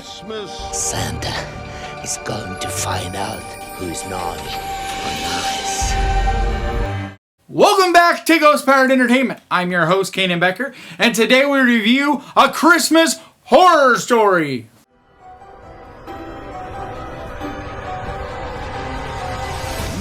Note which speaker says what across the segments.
Speaker 1: Christmas.
Speaker 2: Santa is going to find out who's naughty or nice.
Speaker 3: Welcome back to Ghost Powered Entertainment. I'm your host, Kanan Becker, and today we review A Christmas Horror Story.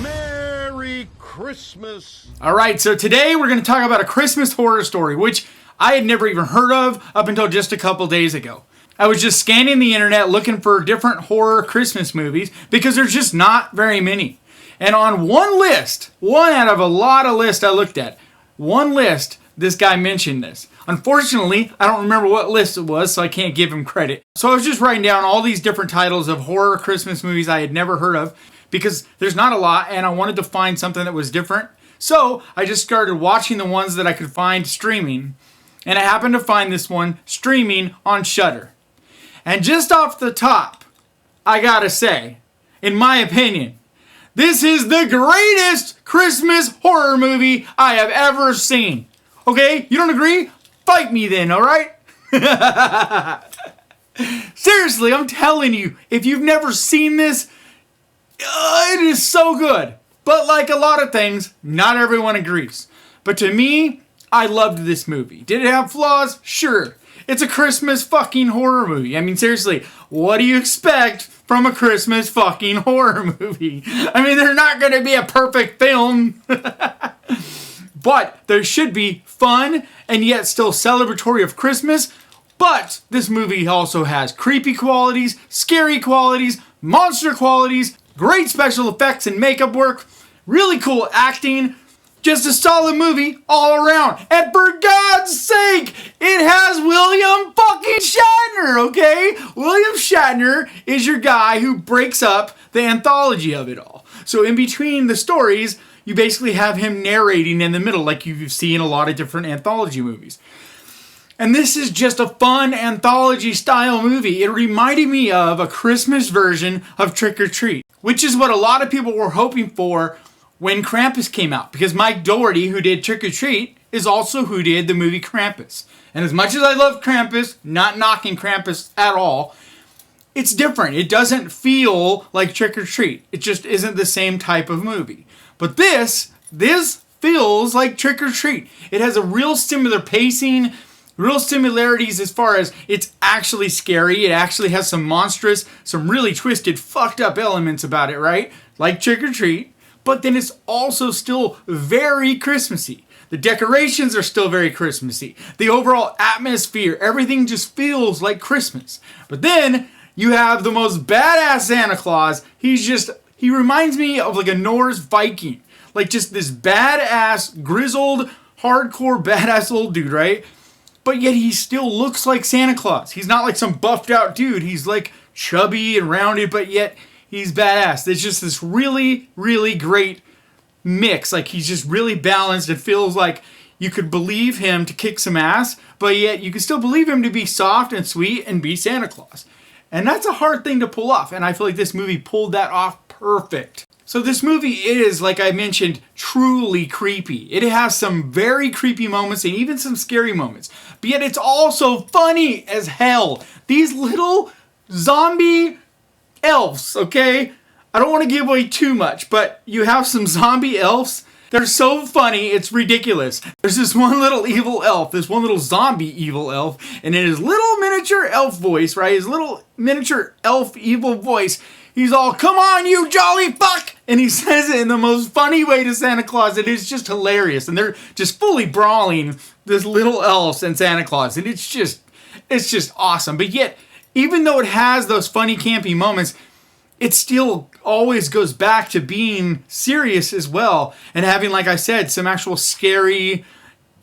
Speaker 1: Merry Christmas.
Speaker 3: Alright, so today we're going to talk about A Christmas Horror Story, which I had never even heard of up until just a couple days ago. I was just scanning the internet looking for different horror Christmas movies because there's just not very many. And on one list, one out of a lot of lists I looked at, one list, this guy mentioned this. Unfortunately, I don't remember what list it was, so I can't give him credit. So I was just writing down all these different titles of horror Christmas movies I had never heard of because there's not a lot and I wanted to find something that was different. So I just started watching the ones that I could find streaming. And I happened to find this one streaming on Shudder. And just off the top, I gotta say, in my opinion, this is the greatest Christmas horror movie I have ever seen. Okay? You don't agree? Fight me then, alright? Seriously, I'm telling you, if you've never seen this, it is so good. But like a lot of things, not everyone agrees. But to me, I loved this movie. Did it have flaws? Sure. It's a Christmas fucking horror movie. I mean, seriously, what do you expect from a Christmas fucking horror movie? I mean, they're not going to be a perfect film. But there should be fun and yet still celebratory of Christmas. But this movie also has creepy qualities, scary qualities, monster qualities, great special effects and makeup work, really cool acting. Just a solid movie all around. And for God's sake, it has William fucking Shatner, okay? William Shatner is your guy who breaks up the anthology of it all. So in between the stories, you basically have him narrating in the middle like you've seen a lot of different anthology movies. And this is just a fun anthology style movie. It reminded me of a Christmas version of Trick or Treat, which is what a lot of people were hoping for when Krampus came out, because Mike Dougherty, who did Trick or Treat, is also who did the movie Krampus. And as much as I love Krampus, not knocking Krampus at all, it's different. It doesn't feel like Trick or Treat. It just isn't the same type of movie. But this feels like Trick or Treat. It has a real similar pacing, real similarities as far as it's actually scary. It actually has some monstrous, some really twisted, fucked up elements about it, right? Like Trick or Treat. But then it's also still very Christmassy. The decorations are still very Christmassy. The overall atmosphere, everything just feels like Christmas. But then you have the most badass Santa Claus. He reminds me of like a Norse Viking. Like just this badass, grizzled, hardcore, badass old dude, right? But yet he still looks like Santa Claus. He's not like some buffed out dude. He's like chubby and rounded, but yet he's badass. There's just this really, really great mix. Like he's just really balanced. It feels like you could believe him to kick some ass, but yet you can still believe him to be soft and sweet and be Santa Claus. And that's a hard thing to pull off. And I feel like this movie pulled that off perfect. So this movie is, like I mentioned, truly creepy. It has some very creepy moments and even some scary moments. But yet it's also funny as hell. These little zombie elves, okay? I don't want to give away too much, but you have some zombie elves. They're so funny, it's ridiculous. There's this one little evil elf, this one little zombie evil elf, and in his little miniature elf voice, right? His little miniature elf evil voice, he's all, "Come on, you jolly fuck!" And he says it in the most funny way to Santa Claus. It is just hilarious. And they're just fully brawling this little elves and Santa Claus. And it's just awesome. But yet, even though it has those funny, campy moments, it still always goes back to being serious as well. And having, like I said, some actual scary,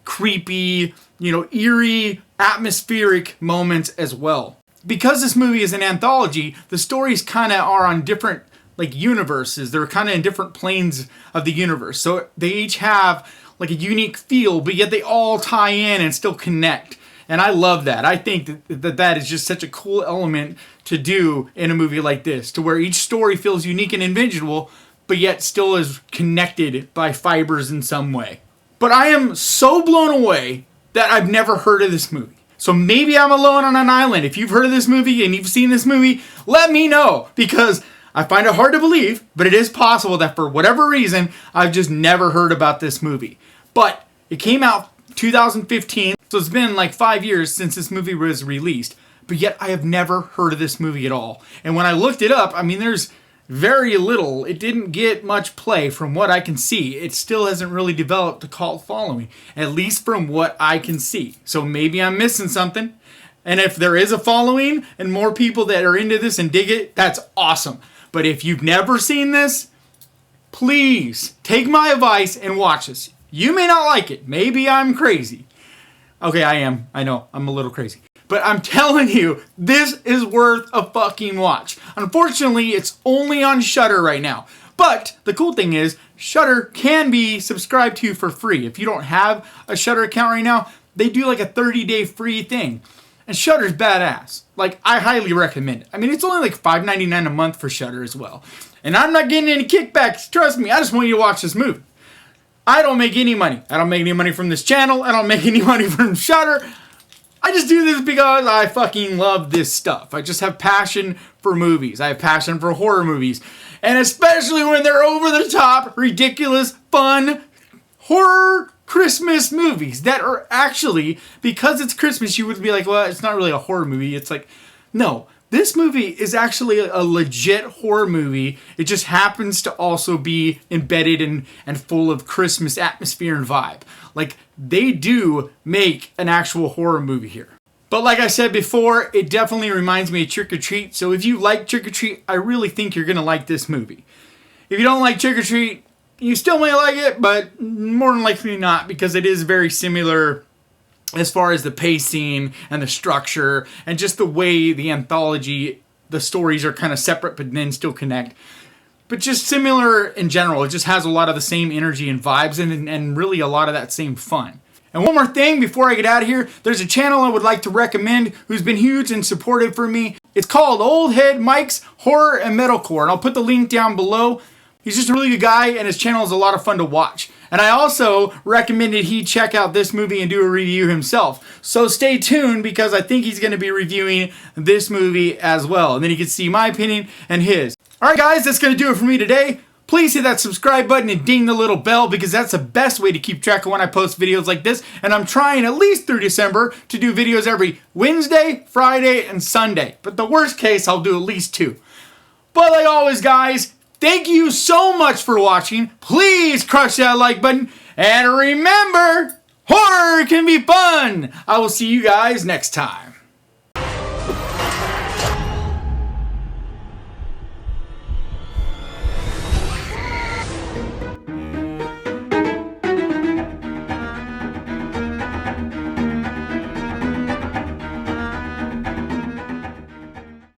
Speaker 3: creepy, eerie, atmospheric moments as well. Because this movie is an anthology, the stories kind of are on different universes. They're kind of in different planes of the universe. So they each have like a unique feel, but yet they all tie in and still connect. And I love that. I think that is just such a cool element to do in a movie like this, to where each story feels unique and individual, but yet still is connected by fibers in some way. But I am so blown away that I've never heard of this movie. So maybe I'm alone on an island. If you've heard of this movie and you've seen this movie, let me know, because I find it hard to believe, but it is possible that for whatever reason, I've just never heard about this movie. But it came out 2015, so it's been like 5 years since this movie was released, but yet I have never heard of this movie at all. And when I looked it up, I mean, there's very little. It didn't get much play from what I can see. It still hasn't really developed a cult following, at least from what I can see. So maybe I'm missing something. And if there is a following and more people that are into this and dig it, that's awesome. But if you've never seen this, please take my advice and watch this. You may not like it. Maybe I'm crazy. Okay, I am. I know. I'm a little crazy. But I'm telling you, this is worth a fucking watch. Unfortunately, it's only on Shudder right now. But the cool thing is, Shudder can be subscribed to for free. If you don't have a Shudder account right now, they do like a 30-day free thing. And Shudder's badass. Like, I highly recommend it. I mean, it's only like $5.99 a month for Shudder as well. And I'm not getting any kickbacks. Trust me, I just want you to watch this movie. I don't make any money. I don't make any money from this channel. I don't make any money from Shudder. I just do this because I fucking love this stuff. I just have passion for movies. I have passion for horror movies. And especially when they're over the top, ridiculous, fun, horror Christmas movies that are actually, because it's Christmas, you would be like, well, it's not really a horror movie. It's like, no, this movie is actually a legit horror movie. It just happens to also be embedded and full of Christmas atmosphere and vibe. Like, they do make an actual horror movie here. But like I said before, it definitely reminds me of Trick or Treat. So if you like Trick or Treat, I really think you're going to like this movie. If you don't like Trick or Treat, you still may like it, but more than likely not, because it is very similar as far as the pacing and the structure and just the way the anthology, the stories are kind of separate but then still connect. But just similar in general. It just has a lot of the same energy and vibes and really a lot of that same fun. And one more thing before I get out of here, there's a channel I would like to recommend who's been huge and supportive for me. It's called OldHead Mike's Horror and Metalcore, and I'll put the link down below. He's just a really good guy, and his channel is a lot of fun to watch. And I also recommended he check out this movie and do a review himself. So stay tuned, because I think he's going to be reviewing this movie as well. And then you can see my opinion and his. Alright guys, that's going to do it for me today. Please hit that subscribe button and ding the little bell, because that's the best way to keep track of when I post videos like this. And I'm trying at least through December to do videos every Wednesday, Friday, and Sunday. But the worst case, I'll do at least 2. But like always guys, thank you so much for watching. Please crush that like button. And remember, horror can be fun. I will see you guys next time.